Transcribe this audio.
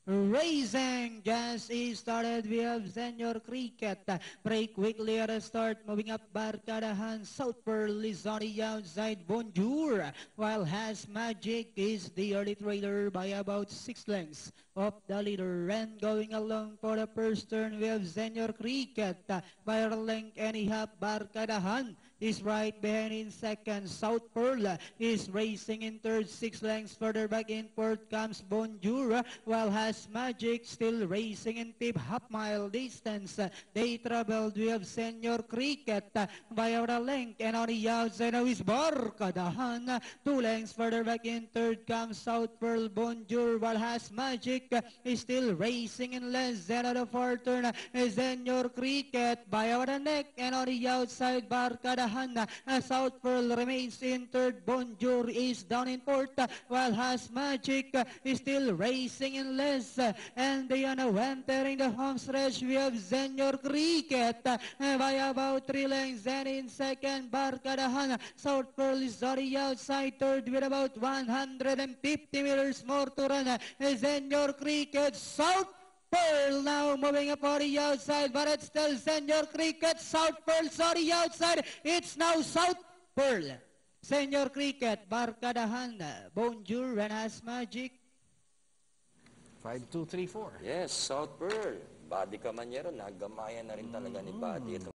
Racing just started. We have Senior Cricket. Break quickly at the start. Moving up Barkadahan. South Pearl is on the outside. Bonjour. While Has Magic is the early trailer by about 6 lengths of the leader. And going along for the first turn, we have Senior Cricket. By a length and a half, Barkadahan is right behind in second. South Pearl is racing in third. 6 lengths further back in fourth comes Bonjour. While Has Magic still racing in fifth, half-mile distance. They traveled. We have Senior Cricket by a length, and on the outside now is Barkadahan. 2 lengths further back in third comes South Pearl. Bonjour, while Has Magic is still racing in less than the fourth turn. Senior Cricket by the neck, and on the outside Barkadahan. South Pearl remains in third. Bonjour is down in fourth, while Has Magic is still racing in less. And they are now entering the home stretch. We have Senior Cricket by about 3 lengths, and in second Barkadahan. South Pearl is on the outside third with about 150 meters more to run. Senior Cricket, South Pearl now moving up on the outside, but it's still Senior Cricket. South Pearl on the outside. It's now South Pearl. Senior Cricket, Barkadahan, Bonjour, and Has Magic. 5, 2, 3, 4. Yes, South Pearl. Buddy Camanyero, nagamayan na rin talaga ni Buddy. Ito